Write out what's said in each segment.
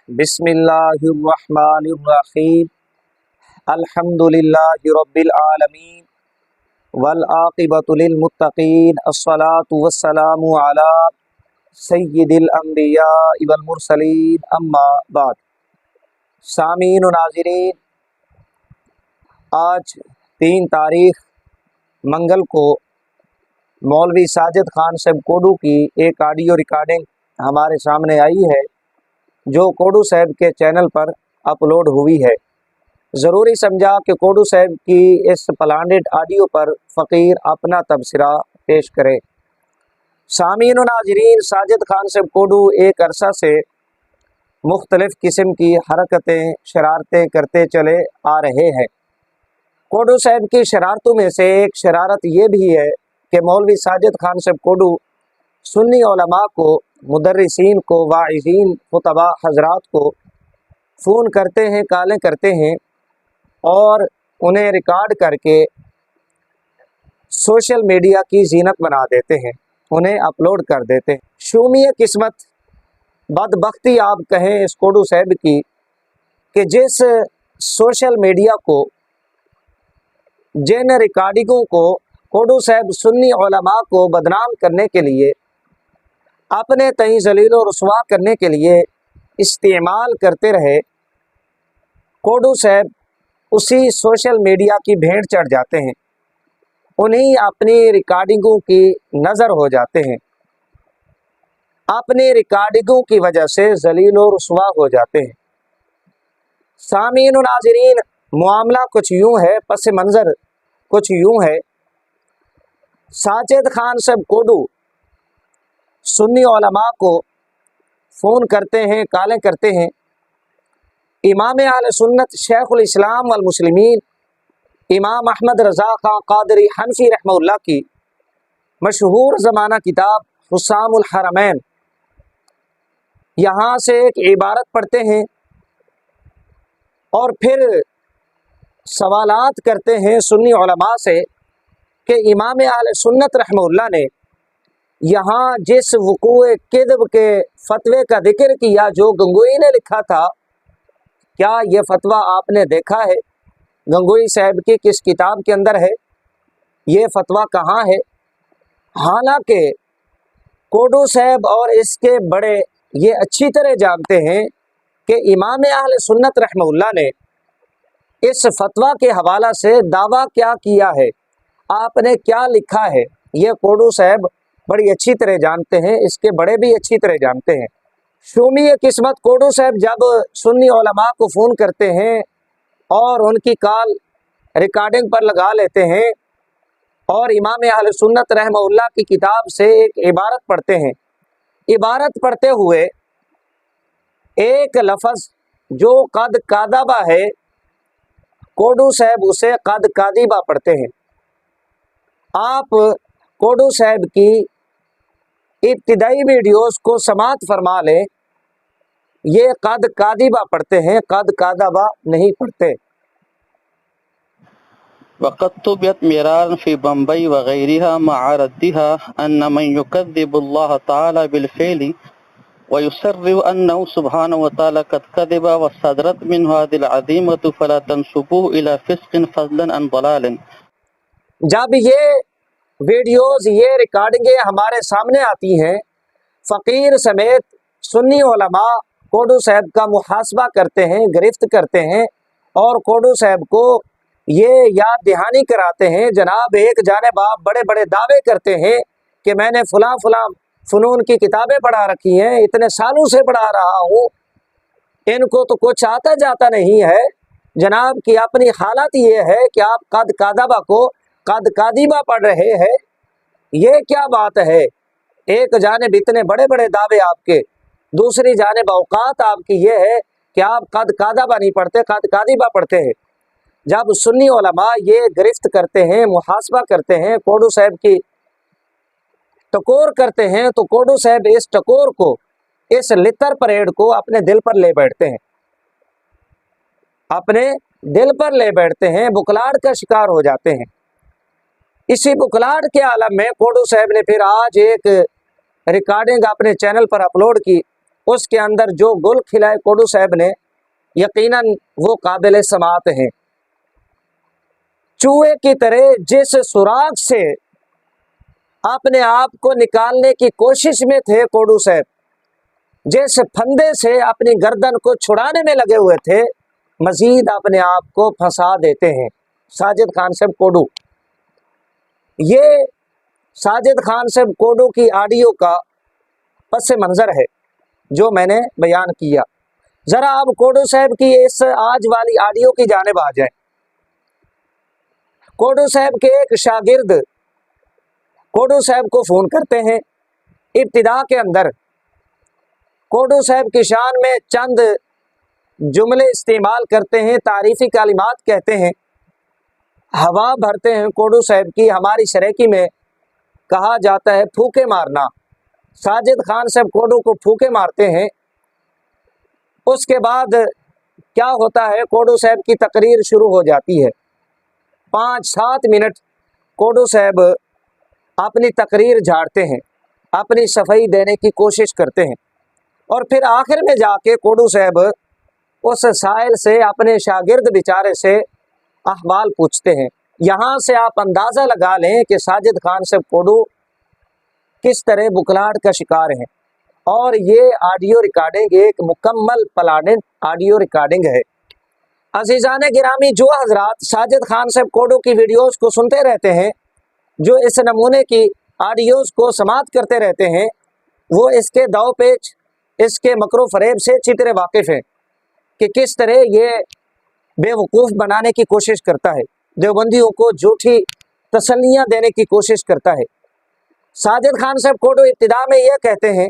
بسم اللہ الرحمن الرحیم الحمدللہ رب العالمین والعاقبۃ للمتقین الصلاۃ والسلام علی سید الانبیاء والمرسلین اما بعد۔ سامعین و ناظرین، آج 3 تاریخ منگل کو مولوی ساجد خان صاحب کوڈو کی ایک آڈیو ریکارڈنگ ہمارے سامنے آئی ہے جو کوڈو صاحب کے چینل پر اپلوڈ ہوئی ہے۔ ضروری سمجھا کہ کوڈو صاحب کی اس پلانڈڈ آڈیو پر فقیر اپنا تبصرہ پیش کرے۔ سامعین و ناظرین، ساجد خان صاحب کوڈو ایک عرصہ سے مختلف قسم کی حرکتیں شرارتیں کرتے چلے آ رہے ہیں۔ کوڈو صاحب کی شرارتوں میں سے ایک شرارت یہ بھی ہے کہ مولوی ساجد خان صاحب کوڈو سنی علماء کو، مدرسین کو، واعظین، خطباء حضرات کو فون کرتے ہیں، کالیں کرتے ہیں اور انہیں ریکارڈ کر کے سوشل میڈیا کی زینت بنا دیتے ہیں، انہیں اپلوڈ کر دیتے ہیں۔ شومی قسمت، بدبختی آپ کہیں اس کوڈو صاحب کی کہ جس سوشل میڈیا کو، جن ریکارڈنگوں کو کوڈو صاحب سنی علماء کو بدنام کرنے کے لیے، اپنے تئیں ذلیل و رسوا کرنے کے لیے استعمال کرتے رہے، کوڈو صاحب اسی سوشل میڈیا کی بھیڑ چڑھ جاتے ہیں، انہیں اپنی ریکارڈنگوں کی نظر ہو جاتے ہیں، اپنی ریکارڈنگوں کی وجہ سے ذلیل و رسوا ہو جاتے ہیں۔ سامعین و ناظرین، معاملہ کچھ یوں ہے، پس منظر کچھ یوں ہے۔ ساجد خان صاحب کوڈو سنی علماء کو فون کرتے ہیں، کالیں کرتے ہیں۔ امام اہل سنت شیخ الاسلام والمسلمین امام احمد رضا خان قادری حنفی رحمہ اللہ کی مشہور زمانہ کتاب حسام الحرمین، یہاں سے ایک عبارت پڑھتے ہیں اور پھر سوالات کرتے ہیں سنی علماء سے کہ امام اہل سنت رحمہ اللہ نے یہاں جس وقوع کذب کے فتوے کا ذکر کیا جو گنگوئی نے لکھا تھا، کیا یہ فتویٰ آپ نے دیکھا ہے؟ گنگوئی صاحب کی کس کتاب کے اندر ہے؟ یہ فتویٰ کہاں ہے؟ حالانکہ کوڈو صاحب اور اس کے بڑے یہ اچھی طرح جانتے ہیں کہ امام اہل سنت رحمہ اللہ نے اس فتویٰ کے حوالہ سے دعویٰ کیا کیا ہے، آپ نے کیا لکھا ہے، یہ کوڈو صاحب بڑی اچھی طرح جانتے ہیں، اس کے بڑے بھی اچھی طرح جانتے ہیں۔ شومی قسمت، کوڈو صاحب جب سنی علماء کو فون کرتے ہیں اور ان کی کال ریکارڈنگ پر لگا لیتے ہیں اور امام اہل سنت رحمہ اللہ کی کتاب سے ایک عبارت پڑھتے ہیں، عبارت پڑھتے ہوئے ایک لفظ جو قد کاذبہ ہے، کوڈو صاحب اسے قد کاذبہ پڑھتے ہیں۔ آپ کوڈو صاحب کی ابتدائی ویڈیوز کو سماعت فرما لیں، یہ قد کاذبہ پڑھتے ہیں، قد کاذبہ نہیں پڑھتے۔ وقد طبعت مرارا في بمبئی وغيرها مع ردها أن من يكذب الله تعالى بالفعل ويسرر أنه سبحانه وتعالى قد كذب وصدرت منه هذه العظيمة فلا تنسبوه إلى فسق فضلا عن ضلال۔ جب یہ ویڈیوز، یہ ریکارڈنگیں ہمارے سامنے آتی ہیں، فقیر سمیت سنی علماء کوڈو صاحب کا محاسبہ کرتے ہیں، گرفت کرتے ہیں اور کوڈو صاحب کو یہ یاد دہانی کراتے ہیں۔ جناب، ایک جانب آپ بڑے بڑے دعوے کرتے ہیں کہ میں نے فلاں فلاں فنون کی کتابیں پڑھا رکھی ہیں، اتنے سالوں سے پڑھا رہا ہوں، ان کو تو کچھ آتا جاتا نہیں ہے۔ جناب کی اپنی حالت یہ ہے کہ آپ قد کاذبہ کو قد کاذبہ پڑھ رہے ہیں، یہ کیا بات ہے؟ ایک جانب اتنے بڑے بڑے دعوے آپ کے، دوسری جانب اوقات آپ کی یہ ہے کہ آپ قد کاذبہ نہیں پڑھتے، قد کاذبہ پڑھتے ہیں۔ جب سنی علماء یہ گرفت کرتے ہیں، محاسبہ کرتے ہیں، کوڈو صاحب کی ٹکور کرتے ہیں، تو کوڈو صاحب اس ٹکور کو، اس لتر پریڈ کو اپنے دل پر لے بیٹھتے ہیں، اپنے دل پر لے بیٹھتے ہیں، بکلاڑ کا شکار ہو جاتے ہیں۔ اسی بکلاڑ کے عالم میں کوڈو صاحب نے پھر آج ایک ریکارڈنگ اپنے چینل پر اپلوڈ کی اس کے اندر جو گل کھلائے کوڈو صاحب نے یقیناً وہ قابل سماعت ہیں۔ چوہے کی طرح جس سوراخ سے اپنے آپ کو نکالنے کی کوشش میں تھے کوڈو صاحب، جس پھندے سے اپنی گردن کو چھڑانے میں لگے ہوئے تھے، مزید اپنے آپ کو پھنسا دیتے ہیں۔ ساجد خان صاحب کوڈو، یہ ساجد خان صاحب کوڈو کی آڈیو کا پس منظر ہے جو میں نے بیان کیا۔ ذرا آپ کوڈو صاحب کی اس آج والی آڈیو کی جانب آ جائیں۔ کوڈو صاحب کے ایک شاگرد کوڈو صاحب کو فون کرتے ہیں، ابتدا کے اندر کوڈو صاحب کی شان میں چند جملے استعمال کرتے ہیں، تعریفی کلمات کہتے ہیں، ہوا بھرتے ہیں کوڈو صاحب کی۔ ہماری سریکی میں کہا جاتا ہے پھوکے مارنا۔ ساجد خان صاحب کوڈو کو پھوکے مارتے ہیں۔ اس کے بعد کیا ہوتا ہے، کوڈو صاحب کی تقریر شروع ہو جاتی ہے۔ 5-7 منٹ کوڈو صاحب اپنی تقریر جھاڑتے ہیں، اپنی صفائی دینے کی کوشش کرتے ہیں، اور پھر آخر میں جا کے کوڈو صاحب اس سائل سے، اپنے شاگرد بیچارے سے احوال پوچھتے ہیں۔ یہاں سے آپ اندازہ لگا لیں کہ ساجد خان صاحب کوڈو کس طرح بکلاہٹ کا شکار ہیں، اور یہ آڈیو ریکارڈنگ ایک مکمل پلانڈ آڈیو ریکارڈنگ ہے۔ عزیزان گرامی، جو حضرات ساجد خان صاحب کوڈو کی ویڈیوز کو سنتے رہتے ہیں، جو اس نمونے کی آڈیوز کو سماعت کرتے رہتے ہیں، وہ اس کے دو پیچ، اس کے مکر و فریب سے اچھی طرح واقف ہیں کہ کس طرح یہ بے وقوف بنانے کی کوشش کرتا ہے، دیوبندیوں کو جھوٹی تسلیاں دینے کی کوشش کرتا ہے۔ ساجد خان صاحب کوڈو ابتدا میں یہ کہتے ہیں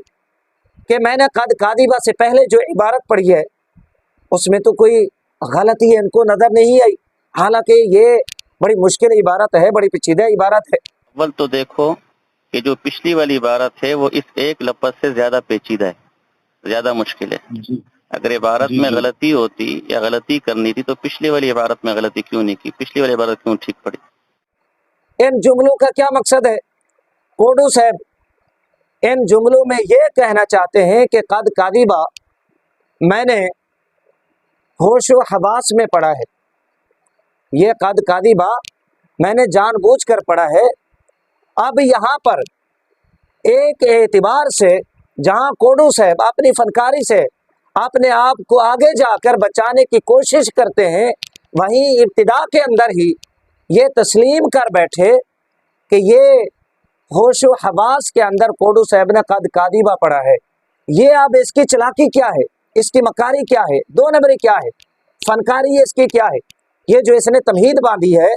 کہ میں نے قد کاذبہ سے پہلے جو عبارت پڑھی ہے اس میں تو کوئی غلطی ان کو نظر نہیں آئی، حالانکہ یہ بڑی مشکل عبارت ہے، بڑی پیچیدہ عبارت ہے۔ اول تو دیکھو کہ جو پچھلی والی عبارت ہے وہ اس ایک لفظ سے زیادہ پیچیدہ ہے، زیادہ مشکل ہے۔ اگر عبارت میں غلطی ہوتی یا غلطی کرنی تھی تو پچھلی والی عبارت میں غلطی کیوں نہیں کی، پچھلی والی عبارت کیوں ٹھیک پڑی؟ ان جملوں کا کیا مقصد ہے؟ کوڈو صاحب ان جملوں میں یہ کہنا چاہتے ہیں کہ قد کاذبہ میں نے ہوش و حواس میں پڑھا ہے، یہ قد کاذبہ میں نے جان بوجھ کر پڑھا ہے۔ اب یہاں پر ایک اعتبار سے جہاں کوڈو صاحب اپنی فنکاری سے اپنے آپ کو آگے جا کر بچانے کی کوشش کرتے ہیں، وہیں ابتدا کے اندر ہی یہ تسلیم کر بیٹھے کہ یہ ہوش و حواس کے اندر کوڈو صاحب نے قد کاذبہ پڑھا ہے۔ یہ اب اس کی چلاکی کیا ہے، اس کی مکاری کیا ہے، دو نمبری کیا ہے، فنکاری اس کی کیا ہے؟ یہ جو اس نے تمہید باندھی ہے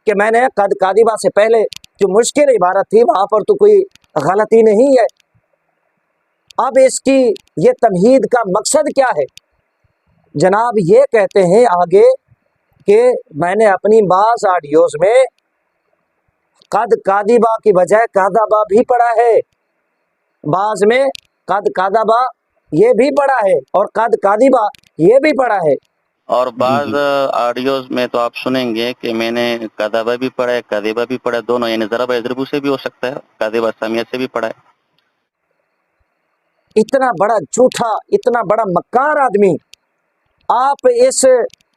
کہ میں نے قد کاذبہ سے پہلے جو مشکل عبارت تھی وہاں پر تو کوئی غلطی نہیں ہے، اب اس کی یہ تمہید کا مقصد کیا ہے؟ جناب یہ کہتے ہیں آگے کہ میں نے اپنی بعض آڈیوز میں قد کاذبہ کی بجائے کاذبہ بھی پڑھا ہے، بعض میں قد کاذبہ یہ بھی پڑھا ہے اور قد کاذبہ یہ بھی پڑھا ہے۔ اور بعض آڈیوز میں تو آپ سنیں گے کہ میں نے کاذبہ بھی پڑھا ہے، کاذبہ بھی پڑھا ہے، دونوں، یعنی ضرب یضرب سے بھی ہو سکتا ہے، کاذبہ سامیہ سے بھی پڑھا ہے۔ اتنا بڑا جھوٹا، اتنا بڑا مکار آدمی، آپ اس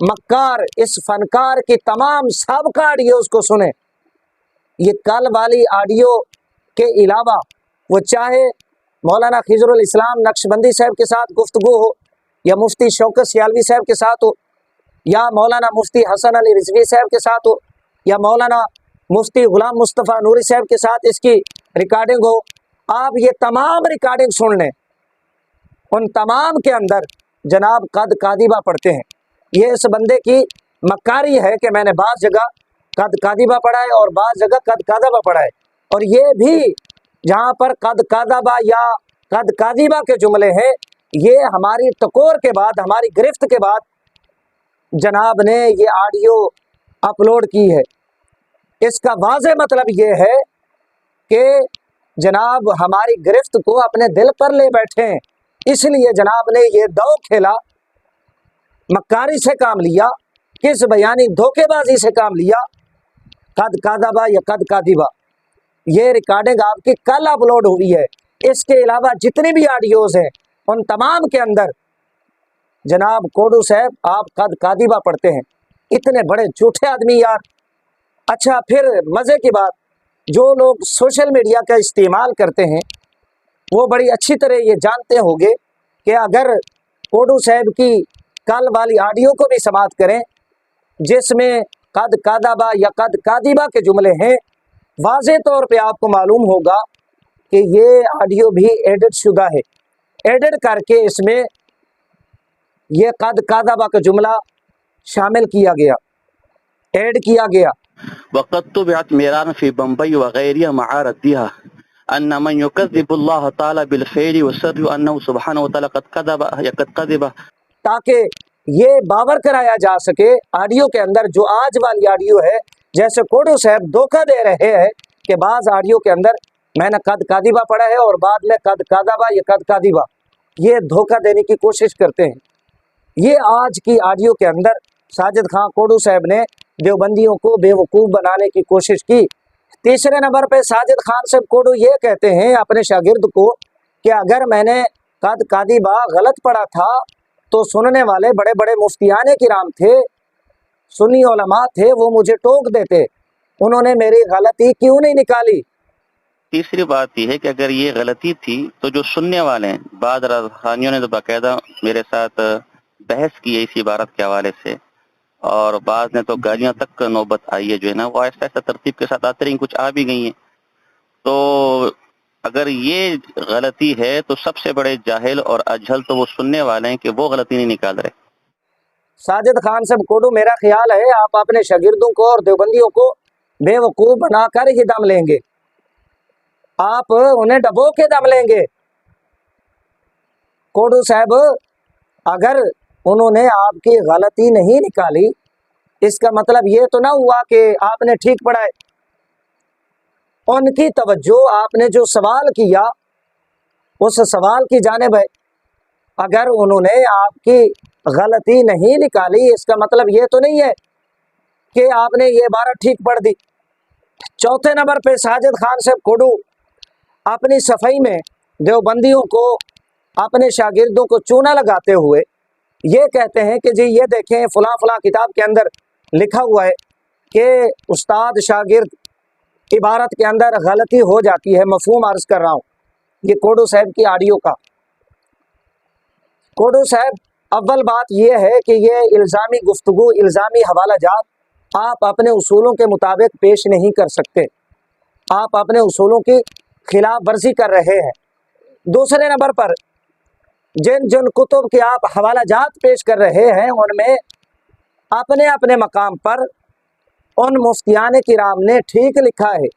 مکار، اس فنکار کی تمام سابقہ آڈیوز کو سنیں۔ یہ کل والی آڈیو کے علاوہ وہ چاہے مولانا خضر الاسلام نقشبندی صاحب کے ساتھ گفتگو ہو، یا مفتی شوکت سیالوی صاحب کے ساتھ ہو، یا مولانا مفتی حسن علی رضوی صاحب کے ساتھ ہو، یا مولانا مفتی غلام مصطفیٰ نوری صاحب کے ساتھ اس کی ریکارڈنگ ہو، آپ یہ تمام ریکارڈنگ سن لیں، ان تمام کے اندر جناب قد کاذبہ پڑھتے ہیں۔ یہ اس بندے کی مکاری ہے کہ میں نے بعض جگہ قد کاذبہ پڑھا ہے اور بعض جگہ قد کاذبہ پڑھا ہے، اور یہ بھی جہاں پر قد کاذبہ یا قد کاذبہ کے جملے ہیں، یہ ہماری ٹکور کے بعد، ہماری گرفت کے بعد جناب نے یہ آڈیو اپلوڈ کی ہے۔ اس کا واضح مطلب یہ ہے کہ جناب ہماری گرفت کو اپنے دل پر لے بیٹھے ہیں، اس لیے جناب نے یہ دو کھیلا، مکاری سے کام لیا، کس بیانی دھوکے بازی سے کام لیا، قد کاذبہ یا قد کاذبہ۔ یہ ریکارڈنگ آپ کی کل اپلوڈ ہوئی ہے، اس کے علاوہ جتنی بھی آڈیوز ہیں ان تمام کے اندر جناب کوڈو صاحب آپ قد کادیبہ پڑھتے ہیں. اتنے بڑے جھوٹے آدمی یار. اچھا پھر مزے کی بات، جو لوگ سوشل میڈیا کا استعمال کرتے ہیں وہ بڑی اچھی طرح یہ جانتے ہوں گے کہ اگر کوڈو صاحب کی کل والی آڈیو کو بھی سماعت کریں جس میں قد کادبہ یا قد کادبہ کے جملے ہیں، واضح طور پہ آپ کو معلوم ہوگا کہ یہ آڈیو بھی ایڈٹ شدہ ہے. ایڈٹ کر کے اس میں یہ قد کادبہ کا جملہ شامل کیا گیا، ایڈ کیا گیا. وقد طبعت مرارا في بمبئی وغيرها مع ردها أن من يكذب الله تعالى بالفعل ويصر أنه سبحانه وتعالى قد كذب. تاکہ یہ باور کرایا جا سکے آڈیو کے اندر، جو آج والی آڈیو ہے، جیسے کوڈو صاحب دھوکہ دے رہے ہیں کہ بعض آڈیو کے اندر میں نے قد کادبہ پڑھا ہے اور بعد میں قد کادبہ یا قد کادبہ، یہ دھوکہ دینے کی کوشش کرتے ہیں. یہ آج کی آڈیو کے اندر ساجد خان کوڈو صاحب نے دیوبندیوں کو بے وقوف بنانے کی کوشش کی. تیسرے نمبر پہ ساجد خان صاحب کوڈو یہ کہتے ہیں اپنے شاگرد کو کہ اگر میں نے قد کادبہ غلط پڑھا تھا تو سننے والے بڑے بڑے مفتیان کرام تھے، سنی علماء تھے، وہ مجھے ٹوک دیتے، انہوں نے میری غلطی کیوں نہیں نکالی. تیسری بات یہ ہے کہ اگر یہ غلطی تھی تو جو سننے والے ہیں، بعض رضحانیوں نے تو باقاعدہ میرے ساتھ بحث کی ہے اس عبارت کے حوالے سے، اور بعض نے تو گالیاں تک نوبت آئی ہے جو ہے نا، وہ ایسا ایسا ترتیب کے ساتھ آتے رہی، کچھ آ بھی گئی ہیں. تو اگر یہ غلطی ہے تو سب سے بڑے جاہل اور اجہل تو وہ سننے والے ہیں کہ وہ غلطی نہیں نکال رہے. ساجد خان صاحب کوڈو، میرا خیال ہے آپ اپنے شاگردوں کو اور دیوبندیوں کو بے وقوف بنا کر ہی دم لیں گے، آپ انہیں ڈبو کے دم لیں گے. کوڈو صاحب اگر انہوں نے آپ کی غلطی نہیں نکالی، اس کا مطلب یہ تو نہ ہوا کہ آپ نے ٹھیک پڑھائے. ان کی توجہ آپ نے جو سوال کیا اس سوال کی جانب ہے. اگر انہوں نے آپ کی غلطی نہیں نکالی، اس کا مطلب یہ تو نہیں ہے کہ آپ نے یہ عبارت ٹھیک پڑھ دی. چوتھے نمبر پہ ساجد خان صاحب کوڈو اپنی صفائی میں دیوبندیوں کو، اپنے شاگردوں کو چونا لگاتے ہوئے یہ کہتے ہیں کہ جی یہ دیکھیں فلاں فلاں کتاب کے اندر لکھا ہوا ہے کہ استاد شاگرد عبارت کے اندر غلطی ہو جاتی ہے. مفہوم عرض کر رہا ہوں یہ کوڈو صاحب کی آڈیو کا. کوڈو صاحب اول بات یہ ہے کہ یہ الزامی گفتگو، الزامی حوالہ جات آپ اپنے اصولوں کے مطابق پیش نہیں کر سکتے، آپ اپنے اصولوں کی خلاف ورزی کر رہے ہیں. دوسرے نمبر پر جن جن کتب کے آپ حوالہ جات پیش کر رہے ہیں ان میں اپنے اپنے مقام پر ان مفتیان کرام نے ٹھیک لکھا ہے،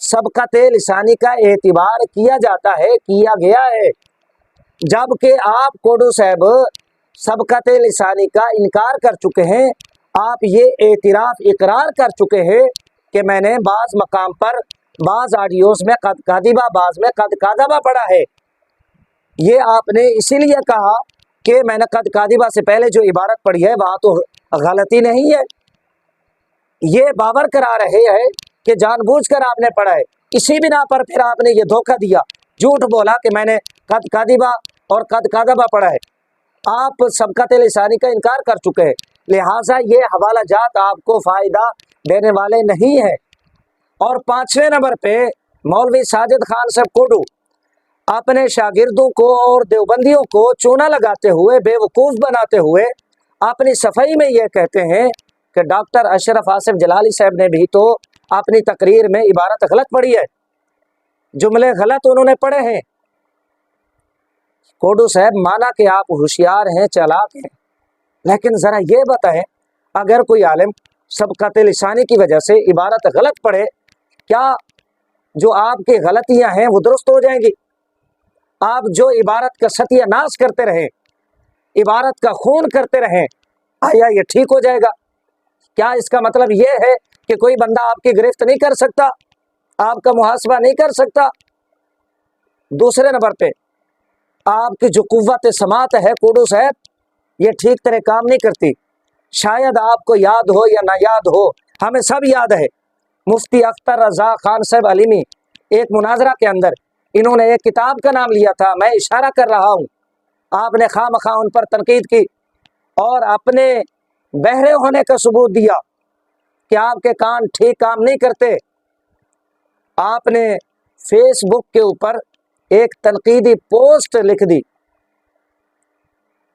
سبقت لسانی کا اعتبار کیا جاتا ہے، کیا گیا ہے. جبکہ آپ کوڈو صاحب سبقت لسانی کا انکار کر چکے ہیں، آپ یہ اعتراف اقرار کر چکے ہیں کہ میں نے بعض مقام پر بعض آڈیوز میں قد کادبہ، بعض میں قد کادبہ پڑھا ہے. یہ آپ نے اسی لیے کہا کہ میں نے قد کادبہ سے پہلے جو عبارت پڑھی ہے وہاں تو غلطی نہیں ہے. یہ باور کرا رہے ہیں کہ جان بوجھ کر آپ نے پڑھا ہے. اسی بنا پر پھر آپ نے یہ دھوکہ دیا، جھوٹ بولا کہ میں نے قد کادبہ اور قد کادبہ پڑھا ہے. آپ سبقت لسانی کا انکار کر چکے ہیں، لہٰذا یہ حوالہ جات آپ کو فائدہ دینے والے نہیں ہیں. اور پانچویں نمبر پہ مولوی ساجد خان صاحب کوڈو اپنے شاگردوں کو اور دیوبندیوں کو چونا لگاتے ہوئے، بے وقوف بناتے ہوئے اپنی صفائی میں یہ کہتے ہیں کہ ڈاکٹر اشرف آصف جلالی صاحب نے بھی تو اپنی تقریر میں عبارت غلط پڑھی ہے، جملے غلط انہوں نے پڑھے ہیں. کوڈو صاحب مانا کہ آپ ہوشیار ہیں، چالاک ہیں، لیکن ذرا یہ بتائیں اگر کوئی عالم سبقت لسانی کی وجہ سے عبارت غلط پڑھے، کیا جو آپ کی غلطیاں ہیں وہ درست ہو جائیں گی؟ آپ جو عبارت کا ستیہ ناش کرتے رہیں، عبارت کا خون کرتے رہیں، آیا یہ ٹھیک ہو جائے گا؟ کیا اس کا مطلب یہ ہے کہ کوئی بندہ آپ کی گرفت نہیں کر سکتا، آپ کا محاسبہ نہیں کر سکتا؟ دوسرے نمبر پہ آپ کی جو قوت سماعت ہے کوڈو صاحب، یہ ٹھیک طرح کام نہیں کرتی. شاید آپ کو یاد ہو یا نہ یاد ہو، ہمیں سب یاد ہے مفتی اختر رضا خان صاحب علیمی ایک مناظرہ کے اندر انہوں نے ایک کتاب کا نام لیا تھا، میں اشارہ کر رہا ہوں آپ نے خواہ مخواہ ان پر تنقید کی اور اپنے بہرے ہونے کا ثبوت دیا کہ آپ کے کان ٹھیک کام نہیں کرتے، آپ نے فیس بک کے اوپر ایک تنقیدی پوسٹ لکھ دی۔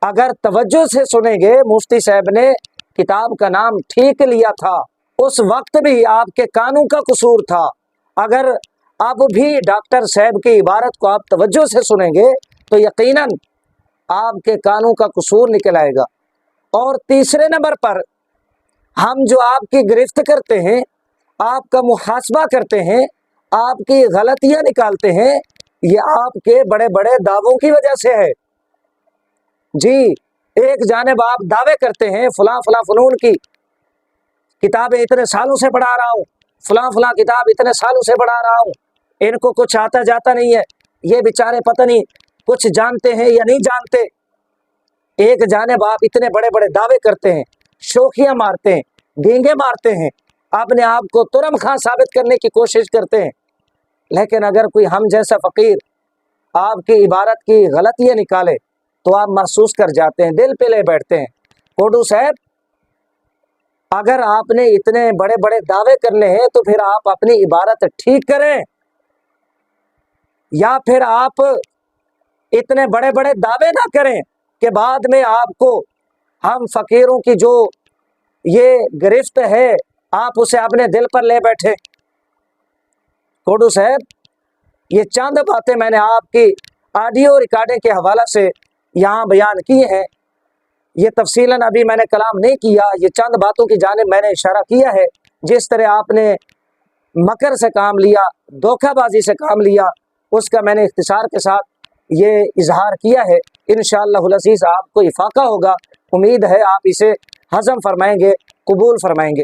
اگر توجہ سے سنیں گے، مفتی صاحب نے کتاب کا نام ٹھیک لیا تھا، اس وقت بھی آپ کے کانوں کا قصور تھا۔ اگر اب بھی ڈاکٹر صاحب کی عبارت کو آپ توجہ سے سنیں گے تو یقیناً آپ کے کانوں کا قصور نکل آئے گا۔ اور تیسرے نمبر پر ہم جو آپ کی گرفت کرتے ہیں، آپ کا محاسبہ کرتے ہیں، آپ کی غلطیاں نکالتے ہیں، یہ آپ کے بڑے بڑے دعووں کی وجہ سے ہے۔ جی، ایک جانب آپ دعوے کرتے ہیں فلاں فلاں فنون کی کتابیں اتنے سالوں سے پڑھا رہا ہوں، فلاں فلاں کتاب اتنے سالوں سے پڑھا رہا ہوں، ان کو کچھ آتا جاتا نہیں ہے، یہ بیچارے پتہ نہیں کچھ جانتے ہیں یا نہیں جانتے۔ ایک جانب آپ اتنے بڑے بڑے دعوے کرتے ہیں، شوخیاں مارتے ہیں، ڈینگے مارتے ہیں، اپنے آپ کو ترم خاں ثابت کرنے کی کوشش کرتے ہیں، لیکن اگر کوئی ہم جیسا فقیر آپ کی عبارت کی غلطیاں نکالے تو آپ محسوس کر جاتے ہیں، دل پہ لے بیٹھتے ہیں۔ کوڈو صاحب، اگر آپ نے اتنے بڑے بڑے دعوے کرنے ہیں تو پھر آپ اپنی عبارت ٹھیک کریں، یا پھر آپ اتنے بڑے بڑے دعوے نہ کریں کہ بعد میں آپ کو ہم فقیروں کی جو یہ گرفت ہے آپ اسے اپنے دل پر لے بیٹھے۔ کوڈو صاحب، یہ چند باتیں میں نے آپ کی آڈیو ریکارڈنگ کے حوالہ سے یہاں بیان کی ہیں، یہ تفصیلاً ابھی میں نے کلام نہیں کیا، یہ چند باتوں کی جانب میں نے اشارہ کیا ہے۔ جس طرح آپ نے مکر سے کام لیا، دھوکہ بازی سے کام لیا، اس کا میں نے اختصار کے ساتھ یہ اظہار کیا ہے۔ انشاءاللہ العزیز آپ کو افاقہ ہوگا، امید ہے آپ اسے ہضم فرمائیں گے، قبول فرمائیں گے۔